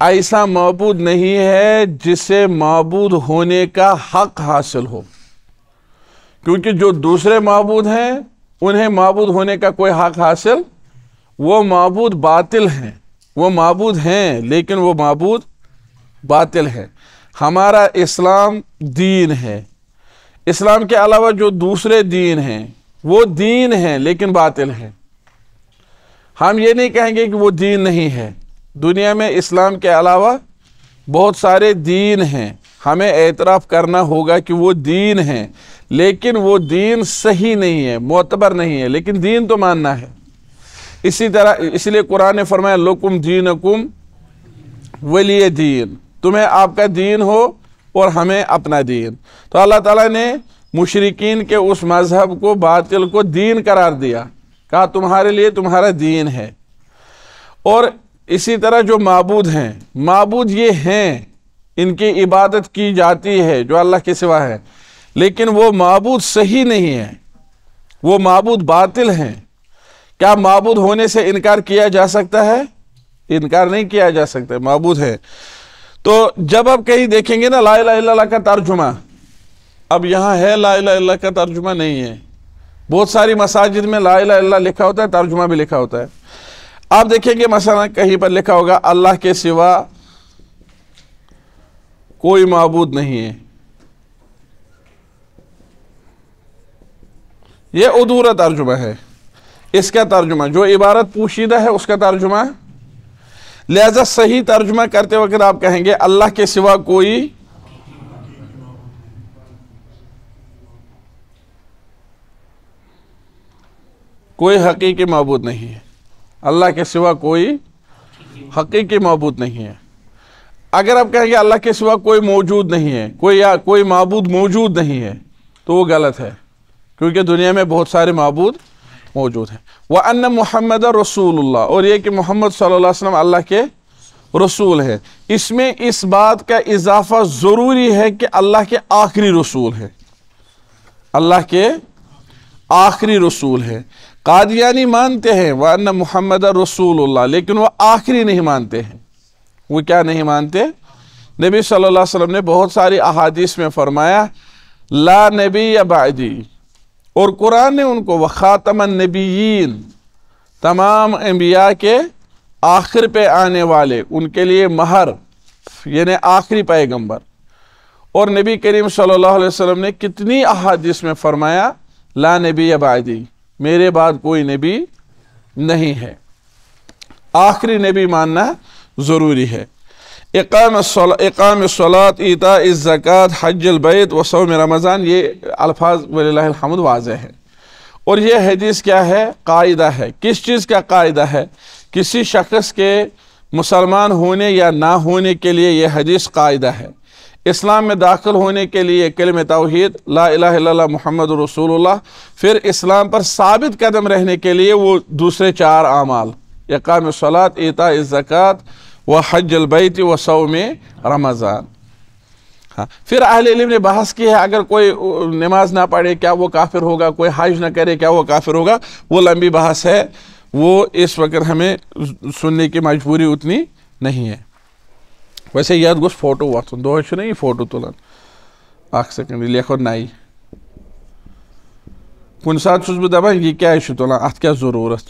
ایسا معبود نہیں ہے جسے معبود ہونے کا حق حاصل ہو، کیونکہ جو دوسرے معبود ہیں انہیں معبود ہونے کا کوئی حق حاصل، وہ معبود باطل ہیں، وہ معبود ہیں لیکن وہ معبود باطل ہے۔ ہمارا اسلام دین ہے، اسلام کے علاوہ جو دوسرے دین ہیں وہ دین ہیں لیکن باطل ہیں۔ ہم یہ نہیں کہیں گے کہ وہ دین نہیں ہے، دنیا میں اسلام کے علاوہ بہت سارے دین ہیں، ہمیں اعتراف کرنا ہوگا کہ وہ دین ہیں، لیکن وہ دین صحیح نہیں ہے، معتبر نہیں ہے، لیکن دین تو ماننا ہے۔ اسی طرح اس لیے قرآن نے فرمایا لکم دینکم ولی دین، تمہیں آپ کا دین ہو اور ہمیں اپنا دین۔ تو اللہ تعالیٰ نے مشرکین کے اس مذہب کو، باطل کو دین قرار دیا، کہا تمہارے لیے تمہارا دین ہے۔ اور اسی طرح جو معبود ہیں، معبود یہ ہیں، ان کی عبادت کی جاتی ہے جو اللہ کے سوا ہے، لیکن وہ معبود صحیح نہیں ہے، وہ معبود باطل ہیں۔ کیا معبود ہونے سے انکار کیا جا سکتا ہے؟ انکار نہیں کیا جا سکتا، معبود ہے۔ تو جب آپ کہیں دیکھیں گے نا لا الہ الا اللہ کا ترجمہ، اب یہاں ہے لا الہ الا اللہ کا ترجمہ نہیں ہے، بہت ساری مساجد میں لا الہ الا اللہ لکھا ہوتا ہے، ترجمہ بھی لکھا ہوتا ہے۔ آپ دیکھیں گے مثلا کہیں پر لکھا ہوگا اللہ کے سوا کوئی معبود نہیں ہے، یہ ادھورا ترجمہ ہے۔ اس کا ترجمہ جو عبارت پوشیدہ ہے اس کا ترجمہ، لہذا صحیح ترجمہ کرتے وقت آپ کہیں گے اللہ کے سوا کوئی حقیقی معبود نہیں ہے، اللہ کے سوا کوئی حقیقی معبود نہیں ہے۔ اگر آپ کہیں گے اللہ کے سوا کوئی موجود نہیں ہے، کوئی معبود موجود نہیں ہے، تو وہ غلط ہے، کیونکہ دنیا میں بہت سارے معبود موجود ہیں۔ وَأَنَّ مُحَمَّدَ رَسُولُ اللَّهِ، اور یہ کہ محمد صلی اللہ علیہ وسلم اللہ کے رسول ہے۔ اس میں اس بات کا اضافہ ضروری ہے کہ اللہ کے آخری رسول ہے، اللہ کے آخری رسول ہے۔ قادیانی مانتے ہیں وَأَنَّ مُحَمَّدَ رَسُولُ اللَّهِ، لیکن وہ آخری نہیں مانتے ہیں۔ وہ کیا نہیں مانتے؟ نبی صلی اللہ علیہ وسلم نے بہت ساری احادیث میں فرمایا لا نبی بعدی، اور قرآن نے ان کو وخاتم النبیین، تمام انبیاء کے آخر پہ آنے والے، ان کے لیے مہر یعنی آخری پیغمبر۔ اور نبی کریم صلی اللہ علیہ وسلم نے کتنی احادیث میں فرمایا لا نبی بعدی، میرے بعد کوئی نبی نہیں ہے، آخری نبی ماننا ضروری ہے۔ اقام الصلاۃ، ایتاء الزکوٰۃ، حج البیت و صوم رمضان، یہ الفاظ وللہ الحمد واضح ہے۔ اور یہ حدیث کیا ہے؟ قاعدہ ہے۔ کس چیز کا قاعدہ ہے؟ کسی شخص کے مسلمان ہونے یا نہ ہونے کے لیے یہ حدیث قاعدہ ہے۔ اسلام میں داخل ہونے کے لیے کلمہ توحید لا الہ الا اللہ محمد رسول اللہ، پھر اسلام پر ثابت قدم رہنے کے لیے وہ دوسرے 4 اعمال، اقام الصلاۃ، ایتاء الزکوٰۃ و حج البیت و صوم رمضان۔ پھر اہل علم نے بحث کی ہے اگر کوئی نماز نہ پڑھے کیا وہ کافر ہوگا، کوئی حج نہ کرے کیا وہ کافر ہوگا، وہ لمبی بحث ہے، وہ اس وقت ہمیں سننے کی مجبوری اتنی نہیں ہے۔ ویسے یاد گوش فوٹو واتھن دو چھ نہیں فوٹو تلان، اخ سیکنڈ لیکھو نائی کن سات چھس بہ دپان یہ کیا تلان، ات کیا ضرورت،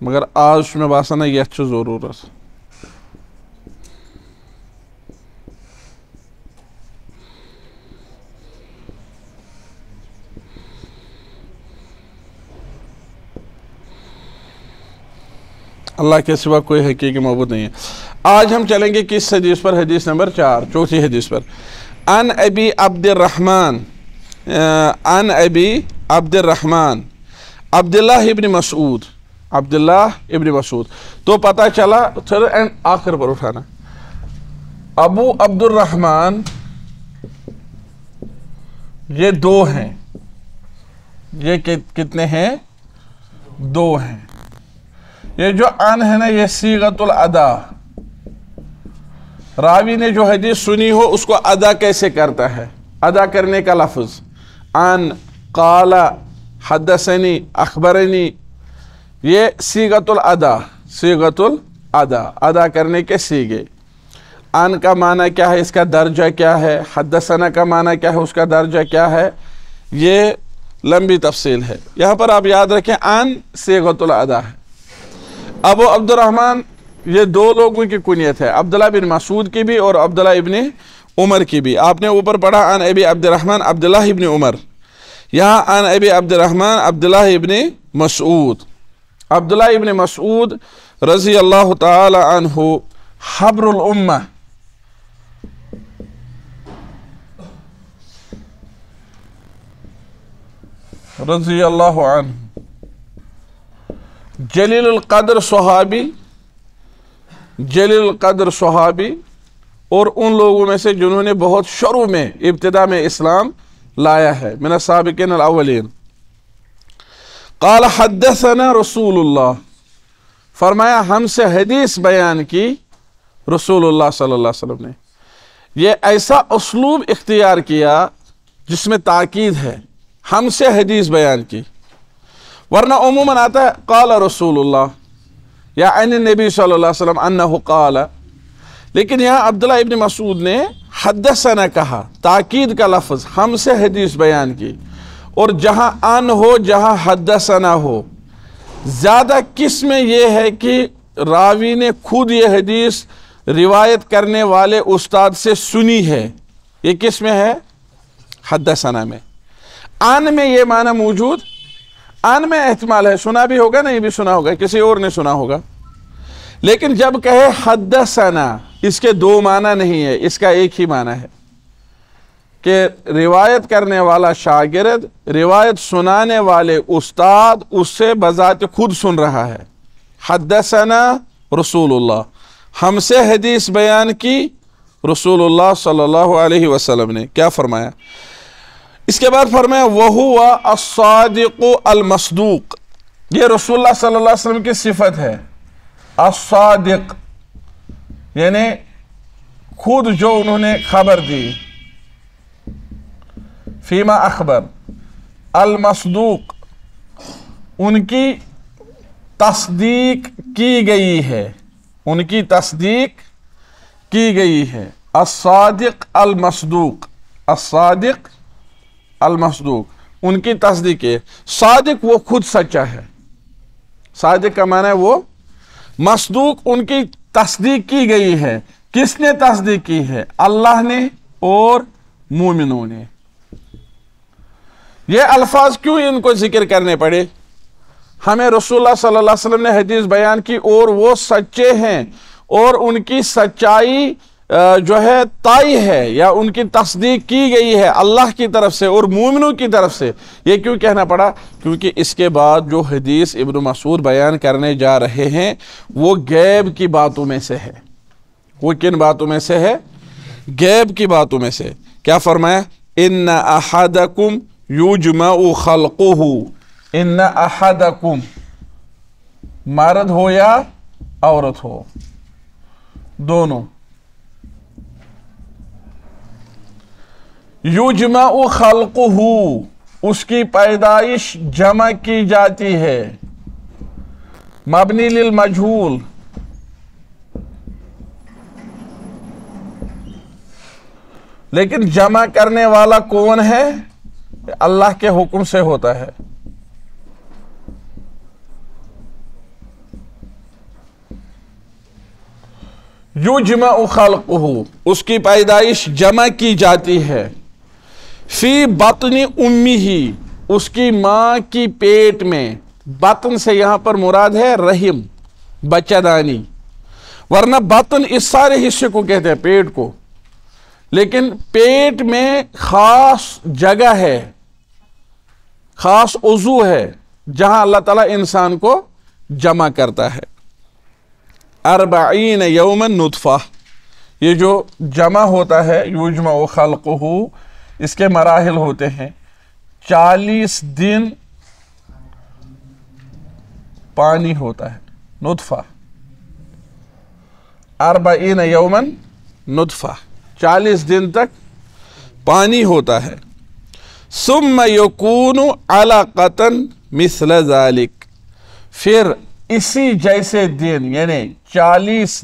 مگر آج میں باسان یتھ چھ ضرورت۔ اللہ کے سوا کوئی حقیقی معبود نہیں ہے۔ آج ہم چلیں گے کس حدیث پر؟ حدیث نمبر 4، چوتھی حدیث پر۔ عن ابی عبد الرحمن، عن ابی عبد الرحمن عبداللہ ابن مسعود، عبداللہ ابن مسعود۔ تو پتہ چلا، آخر پر اٹھانا، ابو عبد الرحمن یہ 2 ہیں، یہ کتنے ہیں؟ 2 ہیں۔ یہ جو عن ہے نا، یہ صیغۃ الادا، راوی نے جو حدیث سنی ہو اس کو ادا کیسے کرتا ہے، ادا کرنے کا لفظ عن، قال، حدثنی، اخبرنی، یہ صیغۃ الادا، صیغۃ ادا کرنے کے سیغے۔ ان کا معنی کیا ہے، اس کا درجہ کیا ہے، حدثنا کا معنی کیا ہے، اس کا درجہ کیا ہے، یہ لمبی تفصیل ہے۔ یہاں پر آپ یاد رکھیں ان صیغۃ الادا ہے۔ ابو عبد الرحمن یہ دو لوگوں کی کنیت ہے، عبداللہ بن مسعود کی بھی اور عبداللہ ابن عمر کی بھی۔ آپ نے اوپر پڑھا عن ابی عبد الرحمن عبداللہ ابن عمر، یہاں عن ابی عبد الرحمن عبداللہ ابن مسعود۔ عبداللہ ابن مسعود رضی اللہ تعالی عنہ حبر الامہ، رضی اللہ عنہ، جلیل القدر صحابی، جلیل القدر صحابی، اور ان لوگوں میں سے جنہوں نے بہت شروع میں ابتدا میں اسلام لایا ہے، من السابقین الاولین۔ قال حدثنا رسول اللہ، فرمایا ہم سے حدیث بیان کی رسول اللہ صلی اللہ علیہ وسلم نے۔ یہ ایسا اسلوب اختیار کیا جس میں تاکید ہے، ہم سے حدیث بیان کی، ورنہ عموماً آتا ہے قال رسول اللہ یا عن النبی صلی اللہ علیہ وسلم انہ قال، لیکن یہاں عبداللہ ابن مسعود نے حدثنا کہا، تاکید کا لفظ، ہم سے حدیث بیان کی، اور جہاں ان ہو جہاں حدثنا ہو، زیادہ قسم یہ ہے کہ راوی نے خود یہ حدیث روایت کرنے والے استاد سے سنی ہے، یہ کس میں ہے؟ حدثنا میں۔ ان میں یہ معنی موجود، ان میں احتمال ہے سنا بھی ہوگا، نہیں بھی سنا ہوگا، کسی اور نے سنا ہوگا، لیکن جب کہے حدثنا اس کے دو معنی نہیں ہے، اس کا ایک ہی معنی ہے کہ روایت کرنے والا شاگرد روایت سنانے والے استاد اس سے بذات خود سن رہا ہے۔ حدثنا رسول اللہ، ہم سے حدیث بیان کی رسول اللہ صلی اللہ علیہ وسلم نے۔ کیا فرمایا؟ اس کے بعد فرمایا وَهُوَ الصَّادِقُ الْمَصْدُوقُ، یہ رسول اللہ صلی اللہ علیہ وسلم کی صفت ہے، الصادق یعنی خود جو انہوں نے خبر دی، فیما اخبر، المصدوق ان کی تصدیق کی گئی ہے، ان کی تصدیق کی گئی ہے، الصادق المصدوق، الصادق المصدوق ان کی تصدیق ہے۔ صادق وہ خود سچا ہے، صادق کا معنی ہے وہ، مصدوق ان کی تصدیق کی گئی ہے۔ کس نے تصدیق کی ہے؟ اللہ نے اور مومنوں نے۔ یہ الفاظ کیوں ان کو ذکر کرنے پڑے؟ ہمیں رسول اللہ صلی اللہ علیہ وسلم نے حدیث بیان کی اور وہ سچے ہیں، اور ان کی سچائی جو ہے طائی ہے یا ان کی تصدیق کی گئی ہے اللہ کی طرف سے اور مومنوں کی طرف سے۔ یہ کیوں کہنا پڑا؟ کیونکہ اس کے بعد جو حدیث ابن مسعود بیان کرنے جا رہے ہیں وہ غیب کی باتوں میں سے ہے۔ وہ کن باتوں میں سے ہے؟ غیب کی باتوں میں سے۔ کیا فرمایا؟ ان احدکم یجمع خلقہ، ان احدکم مرد ہو یا عورت ہو، دونوں، یجمع خلقہ اس کی پیدائش جمع کی جاتی ہے، مبنی للمجہول، لیکن جمع کرنے والا کون ہے؟ اللہ کے حکم سے ہوتا ہے۔ یجمع خلقہ اس کی پیدائش جمع کی جاتی ہے، فی بطن امہ اس کی ماں کی پیٹ میں، بطن سے یہاں پر مراد ہے رحم، بچہ دانی، ورنہ بطن اس سارے حصے کو کہتے ہیں، پیٹ کو، لیکن پیٹ میں خاص جگہ ہے، خاص عضو ہے جہاں اللہ تعالیٰ انسان کو جمع کرتا ہے۔ 40 یوما نطفہ، یہ جو جمع ہوتا ہے یجمع خلقہ، اس کے مراحل ہوتے ہیں، 40 دن پانی ہوتا ہے، نطفہ، 40 یوما نطفہ، 40 دن تک پانی ہوتا ہے۔ ثم یکون علقۃ مثل ذلک، پھر اسی جیسے دن یعنی 40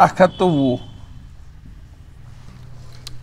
120।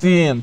3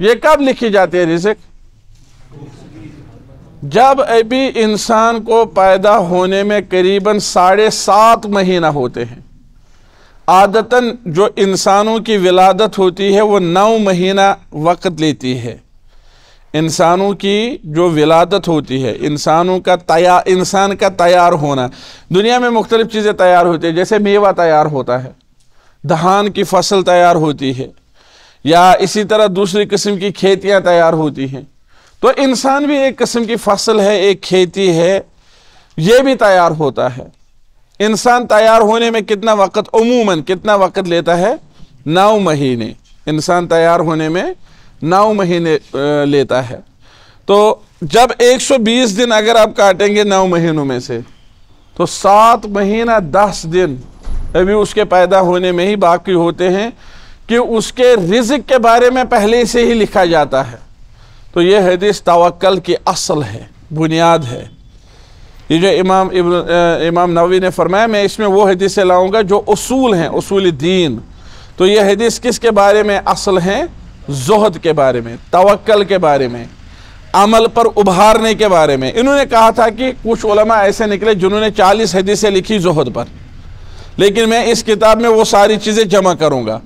یہ کب لکھی جاتی ہے رزق؟ جب ابھی انسان کو پیدا ہونے میں قریباً 7.5 مہینہ ہوتے ہیں. عادتاً جو انسانوں کی ولادت ہوتی ہے وہ 9 مہینہ وقت لیتی ہے. انسانوں کی جو ولادت ہوتی ہے، انسان کا تیار ہونا، دنیا میں مختلف چیزیں تیار ہوتی ہیں، جیسے میوہ تیار ہوتا ہے، دھان کی فصل تیار ہوتی ہے، یا اسی طرح دوسری قسم کی کھیتیاں تیار ہوتی ہیں. تو انسان بھی ایک قسم کی فصل ہے، ایک کھیتی ہے، یہ بھی تیار ہوتا ہے. انسان تیار ہونے میں کتنا وقت لیتا ہے؟ 9 مہینے. انسان تیار ہونے میں 9 مہینے لیتا ہے. تو جب 120 دن اگر آپ کاٹیں گے 9 مہینوں میں سے، تو 7 مہینہ 10 دن ابھی اس کے پیدا ہونے میں ہی باقی ہوتے ہیں کہ اس کے رزق کے بارے میں پہلے سے ہی لکھا جاتا ہے. تو یہ حدیث توکل کی اصل ہے، بنیاد ہے. یہ جو امام نووی نے فرمایا، میں اس میں وہ حدیث سے لاؤں گا جو اصول ہیں، اصول دین. تو یہ حدیث کس کے بارے میں اصل ہیں؟ زہد کے بارے میں، توکل کے بارے میں، عمل پر ابھارنے کے بارے میں. انہوں نے کہا تھا کہ کچھ علماء ایسے نکلے جنہوں نے 40 حدیثیں لکھی زہد پر، لیکن میں اس کتاب میں وہ ساری چیزیں جمع کروں گا.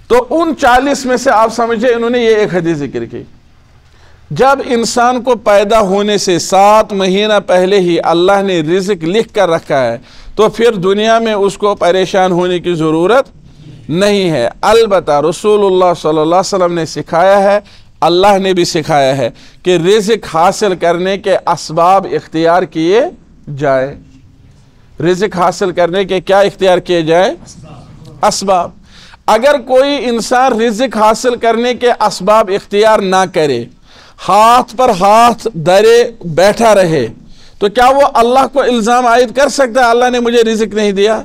تو ان 40 میں سے آپ سمجھے انہوں نے یہ ایک حدیث ذکر کی. جب انسان کو پیدا ہونے سے 7 مہینہ پہلے ہی اللہ نے رزق لکھ کر رکھا ہے، تو پھر دنیا میں اس کو پریشان ہونے کی ضرورت نہیں ہے. البتہ رسول اللہ صلی اللہ علیہ وسلم نے سکھایا ہے، اللہ نے بھی سکھایا ہے کہ رزق حاصل کرنے کے اسباب اختیار کیے جائے. رزق حاصل کرنے کے کیا اختیار کیے جائے؟ اسباب. اگر کوئی انسان رزق حاصل کرنے کے اسباب اختیار نہ کرے، ہاتھ پر ہاتھ دھرے بیٹھا رہے، تو کیا وہ اللہ کو الزام عائد کر سکتا ہے اللہ نے مجھے رزق نہیں دیا؟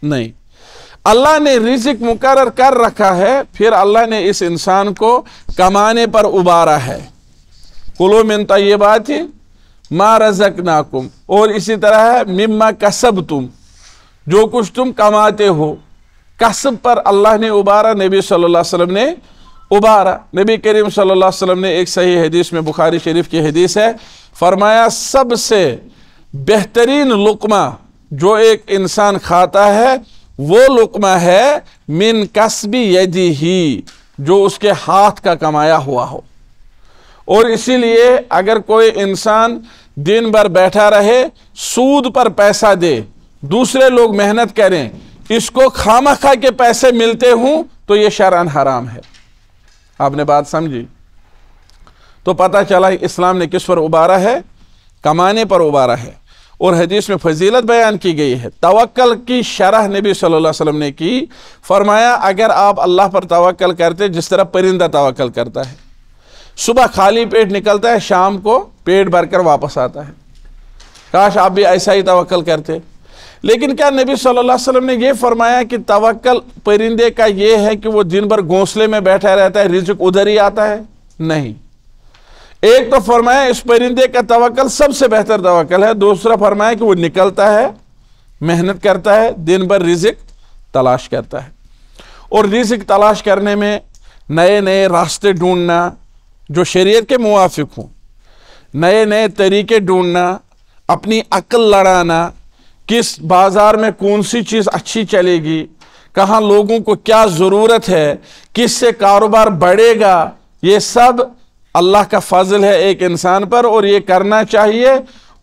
نہیں. اللہ نے رزق مقرر کر رکھا ہے، پھر اللہ نے اس انسان کو کمانے پر ابھارا ہے. کلوا من طیبات ما رزقناکم، اور اسی طرح ہے مما کسبتم، جو کچھ تم کماتے ہو. کسب پر اللہ نے ابھارا، نبی صلی اللہ علیہ وسلم نے ابھارا. نبی کریم صلی اللہ علیہ وسلم نے ایک صحیح حدیث میں، بخاری شریف کی حدیث ہے، فرمایا سب سے بہترین لقمہ جو ایک انسان کھاتا ہے وہ لقمہ ہے من کسب یدہ، جو اس کے ہاتھ کا کمایا ہوا ہو. اور اسی لیے اگر کوئی انسان دن بھر بیٹھا رہے، سود پر پیسہ دے، دوسرے لوگ محنت کریں، اس کو خامخواہ کے پیسے ملتے ہوں، تو یہ شرعاً حرام ہے. آپ نے بات سمجھی؟ تو پتہ چلا اسلام نے کس پر ابھارا ہے؟ کمانے پر ابھارا ہے. اور حدیث میں فضیلت بیان کی گئی ہے. توکل کی شرح نبی صلی اللہ علیہ وسلم نے کی. فرمایا اگر آپ اللہ پر توکل کرتے جس طرح پرندہ توکل کرتا ہے، صبح خالی پیٹ نکلتا ہے، شام کو پیٹ بھر کر واپس آتا ہے، کاش آپ بھی ایسا ہی توکل کرتے. لیکن کیا نبی صلی اللہ علیہ وسلم نے یہ فرمایا کہ توکل پرندے کا یہ ہے کہ وہ دن بھر گھونسلے میں بیٹھا رہتا ہے، رزق ادھر ہی آتا ہے؟ نہیں. ایک تو فرمایا اس پرندے کا توکل سب سے بہتر توکل ہے، دوسرا فرمایا کہ وہ نکلتا ہے، محنت کرتا ہے، دن بھر رزق تلاش کرتا ہے. اور رزق تلاش کرنے میں نئے نئے راستے ڈھونڈنا جو شریعت کے موافق ہوں، نئے نئے طریقے ڈھونڈنا، اپنی عقل لڑانا، کس بازار میں کون سی چیز اچھی چلے گی، کہاں لوگوں کو کیا ضرورت ہے، کس سے کاروبار بڑھے گا، یہ سب اللہ کا فضل ہے ایک انسان پر، اور یہ کرنا چاہیے.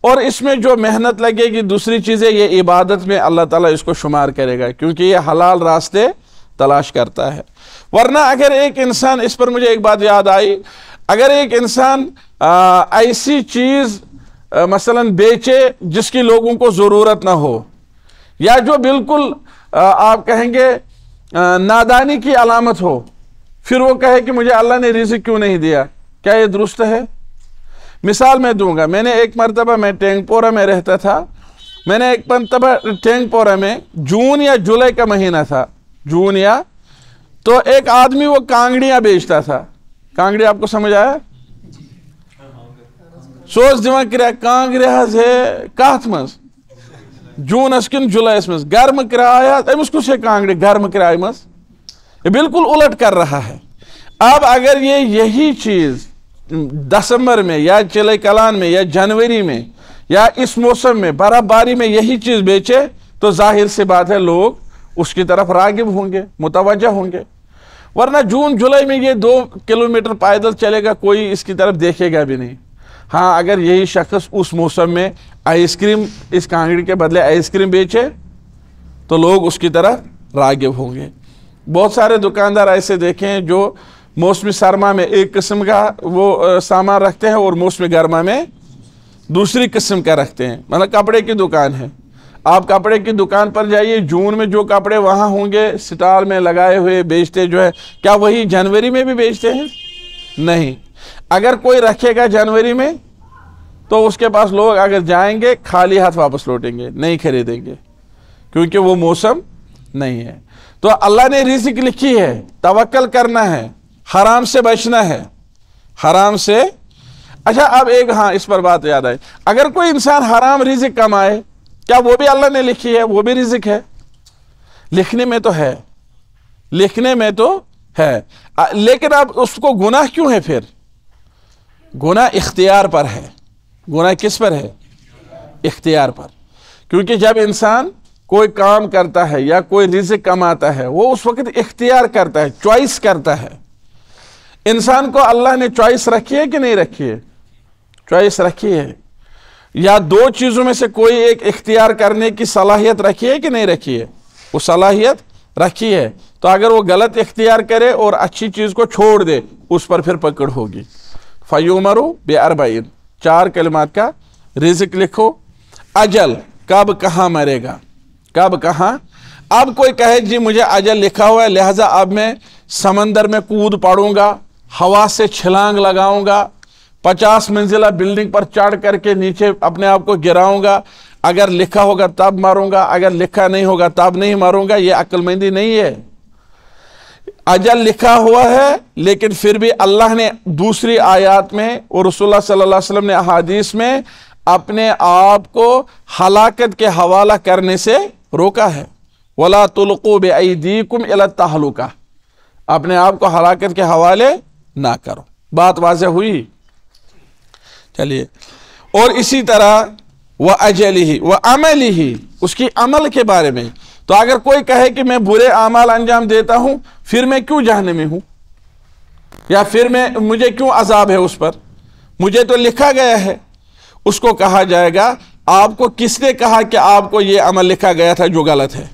اور اس میں جو محنت لگے گی، دوسری چیزیں، یہ عبادت میں اللہ تعالیٰ اس کو شمار کرے گا، کیونکہ یہ حلال راستے تلاش کرتا ہے. ورنہ اگر ایک انسان، اس پر مجھے ایک بات یاد آئی، اگر ایک انسان ایسی چیز مثلا بیچے جس کی لوگوں کو ضرورت نہ ہو، یا جو بالکل آپ کہیں گے نادانی کی علامت ہو، پھر وہ کہے کہ مجھے اللہ نے رزق کیوں نہیں دیا، کیا یہ درست ہے؟ مثال میں دوں گا. میں نے ایک مرتبہ، میں ٹینک پورہ میں رہتا تھا، میں نے ایک مرتبہ ٹینک پورہ میں جون یا جولائی کا مہینہ تھا، جون یا، تو ایک آدمی وہ کانگڑیاں بیچتا تھا. کانگڑی آپ کو سمجھ آیا؟ سوچ دماغ کرا کانگڑی حض ہے کات مز جونس کن جولائیس مز گرم کرایہ امس کس ہے کانگڑی گرم کرایہ مز، یہ بالکل الٹ کر رہا ہے. اب اگر یہی چیز دسمبر میں یا چلے کلان میں یا جنوری میں یا اس موسم میں برف باری میں یہی چیز بیچے تو ظاہر سی بات ہے لوگ اس کی طرف راغب ہوں گے، متوجہ ہوں گے. ورنہ جون جولائی میں یہ 2 کلومیٹر پیدل چلے گا، کوئی اس کی طرف دیکھے گا بھی نہیں. ہاں اگر یہی شخص اس موسم میں آئس کریم، اس کانگڑی کے بدلے آئس کریم بیچے تو لوگ اس کی طرف راغب ہوں گے. بہت سارے دکاندار ایسے دیکھیں ہیں جو موسم سرما میں ایک قسم کا وہ سامان رکھتے ہیں اور موسم گرما میں دوسری قسم کا رکھتے ہیں. مطلب کپڑے کی دکان ہے، آپ کپڑے کی دکان پر جائیے، جون میں جو کپڑے وہاں ہوں گے سٹال میں لگائے ہوئے بیچتے جو ہے، کیا وہی جنوری میں بھی بیچتے ہیں؟ نہیں. اگر کوئی رکھے گا جنوری میں تو اس کے پاس لوگ اگر جائیں گے خالی ہاتھ واپس لوٹیں گے، نہیں خریدیں گے، کیونکہ وہ موسم نہیں ہے. تو اللہ نے رزق لکھی ہے، توکل کرنا ہے، حرام سے بچنا ہے، حرام سے. اچھا اب ایک اس پر بات یاد آئی، اگر کوئی انسان حرام رزق کمائے کیا وہ بھی اللہ نے لکھی ہے؟ وہ بھی رزق ہے، لکھنے میں تو ہے، لکھنے میں تو ہے. لیکن اب اس کو گناہ کیوں ہے؟ پھر گناہ اختیار پر ہے. گناہ کس پر ہے؟ اختیار پر. کیونکہ جب انسان کوئی کام کرتا ہے یا کوئی رزق کماتا ہے وہ اس وقت اختیار کرتا ہے، چوائس کرتا ہے. انسان کو اللہ نے چوائس رکھی ہے کہ نہیں رکھی ہے؟ چوائس رکھی ہے. یا 2 چیزوں میں سے کوئی ایک اختیار کرنے کی صلاحیت رکھی ہے کہ نہیں رکھی ہے؟ وہ صلاحیت رکھی ہے. تو اگر وہ غلط اختیار کرے اور اچھی چیز کو چھوڑ دے اس پر پھر پکڑ ہوگی. فَيُؤْمَرُ بِأَرْبَعٍ 4 کلمات کا رزق لکھو. اجل، کب کہاں مرے گا، کب کہاں. اب کوئی کہے جی مجھے اجل لکھا ہوا ہے لہذا اب میں سمندر میں کود پڑوں گا، ہوا سے چھلانگ لگاؤں گا، 50 منزلہ بلڈنگ پر چڑھ کر کے نیچے اپنے آپ کو گراؤں گا، اگر لکھا ہوگا تب مروں گا، اگر لکھا نہیں ہوگا تب نہیں مروں گا. یہ عقل مندی نہیں ہے. اجل لکھا ہوا ہے لیکن پھر بھی اللہ نے دوسری آیات میں اور رسول اللہ صلی اللہ علیہ وسلم نے احادیث میں اپنے آپ کو ہلاکت کے حوالہ کرنے سے روکا ہے. وَلَا تُلْقُوا بِأَيْدِيكُمْ إِلَى التَّهْلُكَةِ، اپنے آپ کو ہلاکت کے حوالے نہ کرو. بات واضح ہوئی؟ چلیے. اور اسی طرح وَأَجَلِهِ وَعَمَلِهِ، اس کی عمل کے بارے میں. تو اگر کوئی کہے کہ میں برے اعمال انجام دیتا ہوں پھر میں کیوں جہنم میں ہوں، یا پھر مجھے کیوں عذاب ہے اس پر، مجھے تو لکھا گیا ہے. اس کو کہا جائے گا آپ کو کس نے کہا کہ آپ کو یہ عمل لکھا گیا تھا جو غلط ہے؟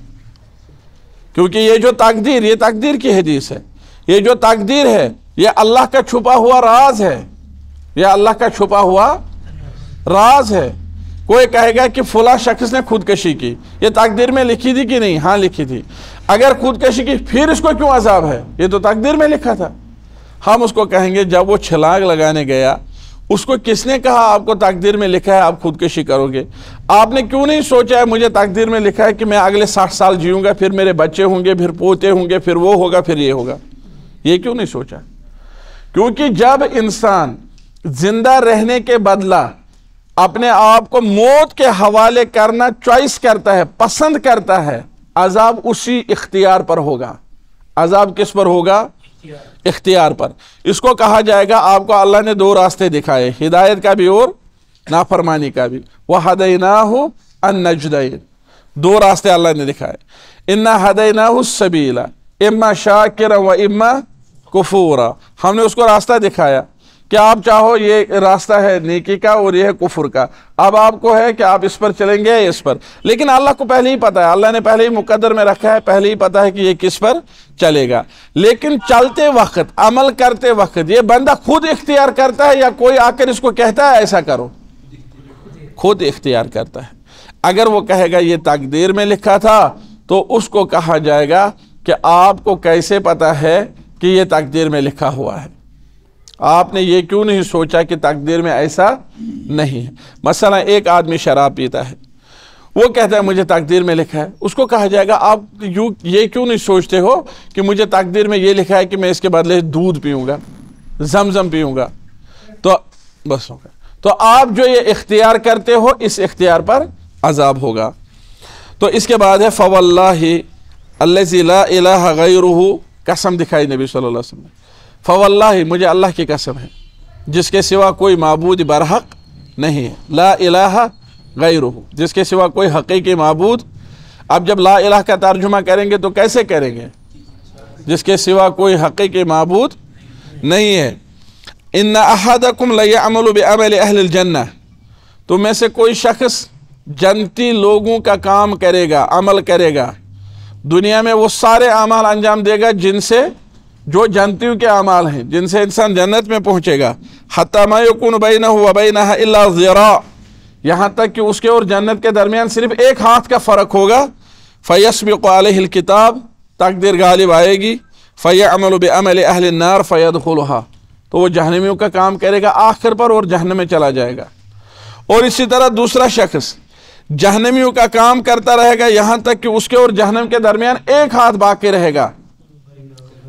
کیونکہ یہ جو تقدیر، یہ تقدیر کی حدیث ہے. یہ جو تقدیر ہے یہ اللہ کا چھپا ہوا راز ہے، یہ اللہ کا چھپا ہوا راز ہے. کوئی کہے گا کہ فلاں شخص نے خودکشی کی، یہ تقدیر میں لکھی تھی کہ نہیں؟ ہاں لکھی تھی. اگر خودکشی کی پھر اس کو کیوں عذاب ہے؟ یہ تو تقدیر میں لکھا تھا. ہم اس کو کہیں گے جب وہ چھلانگ لگانے گیا اس کو کس نے کہا آپ کو تقدیر میں لکھا ہے آپ خودکشی کرو گے؟ آپ نے کیوں نہیں سوچا ہے مجھے تقدیر میں لکھا ہے کہ میں اگلے 60 سال جیوں گا، پھر میرے بچے ہوں گے، پھر پوتے ہوں گے، پھر وہ ہوگا، پھر یہ ہوگا؟ یہ کیوں نہیں سوچا؟ کیونکہ جب انسان زندہ رہنے کے بدلہ اپنے آپ کو موت کے حوالے کرنا چوائس کرتا ہے، پسند کرتا ہے، عذاب اسی اختیار پر ہوگا. عذاب کس پر ہوگا؟ اختیار پر. اس کو کہا جائے گا آپ کو اللہ نے 2 راستے دکھائے، ہدایت کا بھی اور نافرمانی کا بھی. وَهَدَيْنَاهُ النَّجْدَيْنِ، 2 راستے اللہ نے دکھائے. إِنَّا هَدَيْنَاهُ السَّبِيلَ إِمَّا شَاكِرًا وَإِمَّا كُفُورًا. ہم نے اس کو راستہ دکھایا کہ آپ چاہو یہ راستہ ہے نیکی کا اور یہ ہے کفر کا. اب آپ کو ہے کہ آپ اس پر چلیں گے یا اس پر، لیکن اللہ کو پہلے ہی پتا ہے، اللہ نے پہلے ہی مقدر میں رکھا ہے، پہلے ہی پتا ہے کہ یہ کس پر چلے گا. لیکن چلتے وقت، عمل کرتے وقت یہ بندہ خود اختیار کرتا ہے یا کوئی آ کر اس کو کہتا ہے ایسا کرو؟ خود اختیار کرتا ہے. اگر وہ کہے گا یہ تقدیر میں لکھا تھا تو اس کو کہا جائے گا کہ آپ کو کیسے پتا ہے کہ یہ تقدیر میں لکھا ہوا ہے؟ آپ نے یہ کیوں نہیں سوچا کہ تقدیر میں ایسا نہیں ہے؟ مثلا ایک آدمی شراب پیتا ہے، وہ کہتا ہے مجھے تقدیر میں لکھا ہے. اس کو کہا جائے گا آپ یہ کیوں نہیں سوچتے ہو کہ مجھے تقدیر میں یہ لکھا ہے کہ میں اس کے بدلے دودھ پیوں گا، زمزم پیوں گا؟ تو بس ہوگا. تو آپ جو یہ اختیار کرتے ہو اس اختیار پر عذاب ہوگا. تو اس کے بعد ہے فواللہ الذی لا الہ غیرہ، قسم دکھائی نبی صلی اللہ علیہ وسلم نے. فواللہ مجھے اللہ کی قسم ہے جس کے سوا کوئی معبود برحق نہیں ہے، لا الہ غیرہ، جس کے سوا کوئی حقیقی معبود. اب جب لا الہ کا ترجمہ کریں گے تو کیسے کریں گے؟ جس کے سوا کوئی حقیقی معبود نہیں ہے. ان احدکم لیعمل بعمل اہل الجنہ، تم میں سے کوئی شخص جنتی لوگوں کا کام کرے گا، عمل کرے گا، دنیا میں وہ سارے اعمال انجام دے گا جن سے، جو جنتیوں کے اعمال ہیں جن سے انسان جنت میں پہنچے گا. حتی ما یکون بینہ وبینہ الا ذراع، یہاں تک کہ اس کے اور جنت کے درمیان صرف ایک ہاتھ کا فرق ہوگا. فیسبق علیہ الکتاب، تقدیر غالب آئے گی. فیعمل بعمل اہل النار فیدخلها، تو وہ جہنمیوں کا کام کرے گا آخر پر اور جہنم میں چلا جائے گا. اور اسی طرح دوسرا شخص جہنمیوں کا کام کرتا رہے گا یہاں تک کہ اس کے اور جہنم کے درمیان ایک ہاتھ باقی رہے گا.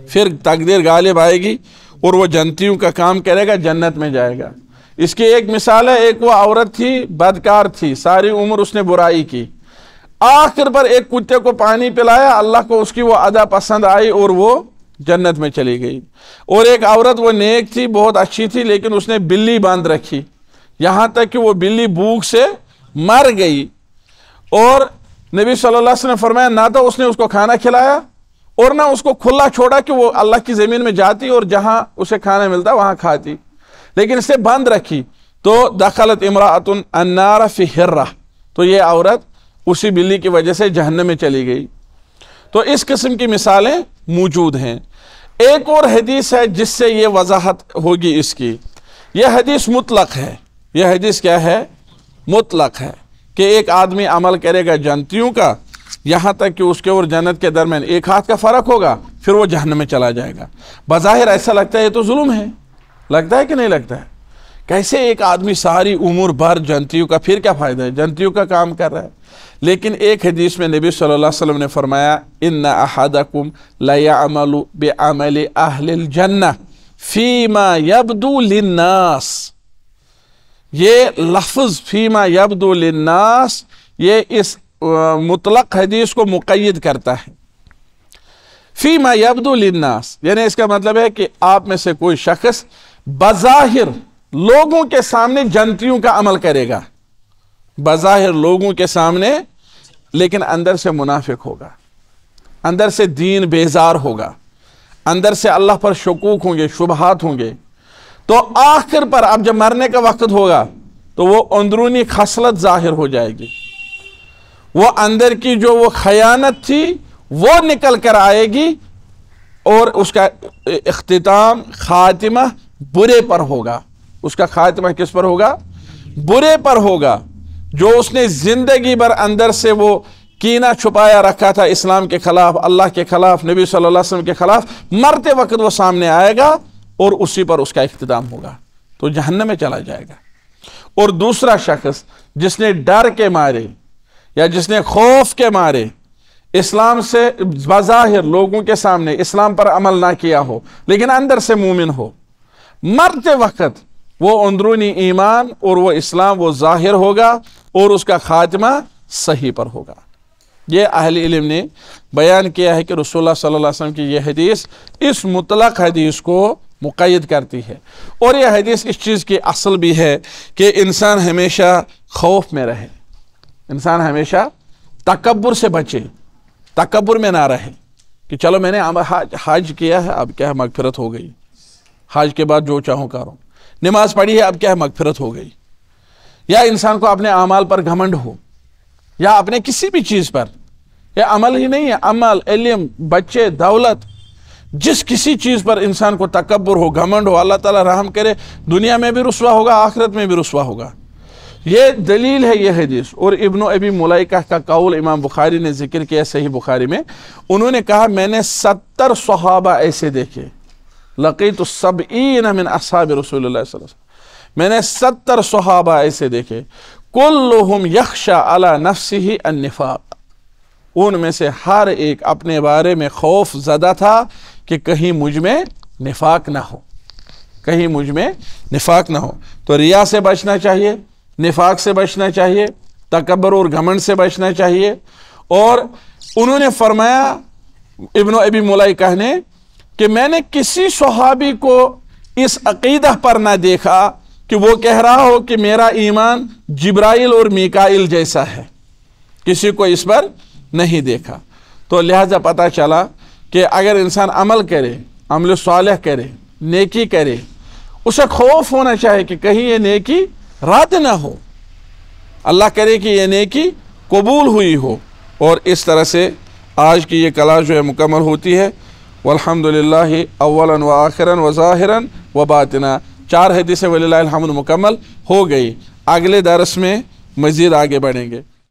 پھر تقدیر غالب آئے گی اور وہ جنتیوں کا کام کرے گا، جنت میں جائے گا. اس کی ایک مثال ہے، ایک وہ عورت تھی، بدکار تھی، ساری عمر اس نے برائی کی، آخر پر ایک کتے کو پانی پلایا، اللہ کو اس کی وہ ادا پسند آئی اور وہ جنت میں چلی گئی. اور ایک عورت وہ نیک تھی، بہت اچھی تھی، لیکن اس نے بلی باندھ رکھی یہاں تک کہ وہ بلی بھوک سے مر گئی. اور نبی صلی اللہ علیہ وسلم نے فرمایا نہ تو اس نے اس کو کھانا کھلایا اور نہ اس کو کھلا چھوڑا کہ وہ اللہ کی زمین میں جاتی اور جہاں اسے کھانا ملتا وہاں کھاتی، لیکن اسے بند رکھی. تو دخلت امرأۃ النار فی ہرہ، تو یہ عورت اسی بلی کی وجہ سے جہنم میں چلی گئی. تو اس قسم کی مثالیں موجود ہیں. ایک اور حدیث ہے جس سے یہ وضاحت ہوگی اس کی. یہ حدیث مطلق ہے. یہ حدیث کیا ہے؟ مطلق ہے کہ ایک آدمی عمل کرے گا جنتیوں کا یہاں تک کہ اس کے اور جنت کے درمیان ایک ہاتھ کا فرق ہوگا، پھر وہ جہنم میں چلا جائے گا. بظاہر ایسا لگتا ہے یہ تو ظلم ہے، لگتا ہے کہ نہیں لگتا ہے؟ کیسے ایک آدمی ساری عمر بھر جنتیوں کا، پھر کیا فائدہ ہے، جنتیوں کا کام کر رہا ہے. لیکن ایک حدیث میں نبی صلی اللہ علیہ وسلم نے فرمایا ان احدکم لیعمل بعمل اہل الجنہ فیما یبدو للناس. یہ لفظ فیما یبدو للناس یہ اس مطلق حدیث کو مقید کرتا ہے. فیما یبدو للناس یعنی اس کا مطلب ہے کہ آپ میں سے کوئی شخص بظاہر لوگوں کے سامنے جنتیوں کا عمل کرے گا، بظاہر لوگوں کے سامنے، لیکن اندر سے منافق ہوگا، اندر سے دین بیزار ہوگا، اندر سے اللہ پر شکوک ہوں گے، شبہات ہوں گے. تو آخر پر اب جب مرنے کا وقت ہوگا تو وہ اندرونی خصلت ظاہر ہو جائے گی، وہ اندر کی جو وہ خیانت تھی وہ نکل کر آئے گی اور اس کا اختتام، خاتمہ برے پر ہوگا. اس کا خاتمہ کس پر ہوگا؟ برے پر ہوگا. جو اس نے زندگی بھر اندر سے وہ کینہ چھپایا رکھا تھا اسلام کے خلاف، اللہ کے خلاف، نبی صلی اللہ علیہ وسلم کے خلاف، مرتے وقت وہ سامنے آئے گا اور اسی پر اس کا اختتام ہوگا، تو جہنم میں چلا جائے گا. اور دوسرا شخص جس نے ڈر کے مارے یا جس نے خوف کے مارے اسلام سے بظاہر لوگوں کے سامنے اسلام پر عمل نہ کیا ہو لیکن اندر سے مومن ہو، مرتے وقت وہ اندرونی ایمان اور وہ اسلام وہ ظاہر ہوگا اور اس کا خاتمہ صحیح پر ہوگا. یہ اہل علم نے بیان کیا ہے کہ رسول اللہ صلی اللہ علیہ وسلم کی یہ حدیث اس مطلق حدیث کو مقید کرتی ہے. اور یہ حدیث اس چیز کی اصل بھی ہے کہ انسان ہمیشہ خوف میں رہے، انسان ہمیشہ تکبر سے بچے، تکبر میں نہ رہے کہ چلو میں نے حج کیا ہے اب کیا ہے مغفرت ہو گئی، حج کے بعد جو چاہوں کروں، نماز پڑھی ہے اب کیا ہے مغفرت ہو گئی. یا انسان کو اپنے اعمال پر گھمنڈ ہو یا اپنے کسی بھی چیز پر، یہ عمل ہی نہیں ہے، عمل، علم، بچے، دولت، جس کسی چیز پر انسان کو تکبر ہو، گھمنڈ ہو، اللہ تعالیٰ رحم کرے دنیا میں بھی رسوا ہوگا، آخرت میں بھی رسوا ہوگا. یہ دلیل ہے یہ حدیث. اور ابن ابی ملیکہ کا قول امام بخاری نے ذکر کیا صحیح بخاری میں، انہوں نے کہا میں نے 70 صحابہ ایسے دیکھے، لقیت 70 من اصحاب رسول اللہ صلی اللہ علیہ وسلم، میں نے 70 صحابہ ایسے دیکھے، کلہم یخشی علی نفسہ النفاق، ان میں سے ہر ایک اپنے بارے میں خوف زدہ تھا کہ کہیں مجھ میں نفاق نہ ہو، کہیں مجھ میں نفاق نہ ہو. تو ریا سے بچنا چاہیے، نفاق سے بچنا چاہیے، تکبر اور گھمنڈ سے بچنا چاہیے. اور انہوں نے فرمایا ابن ابی ملیکہ نے کہ میں نے کسی صحابی کو اس عقیدہ پر نہ دیکھا کہ وہ کہہ رہا ہو کہ میرا ایمان جبرائیل اور میکائیل جیسا ہے، کسی کو اس پر نہیں دیکھا۔ تو لہذا پتہ چلا کہ اگر انسان عمل کرے، عمل صالح کرے، نیکی کرے، اسے خوف ہونا چاہے کہ کہیں یہ نیکی رد نہ ہو، اللہ کرے کہ یہ نیکی قبول ہوئی ہو، اور اس طرح سے آج کی یہ کلاس جو ہے مکمل ہوتی ہے۔ والحمدللہ اولا و آخرا و ظاہرا و باطنا، 4 حدیثیں وللہ الحمد مکمل ہو گئی۔ اگلے درس میں مزید آگے بڑھیں گے۔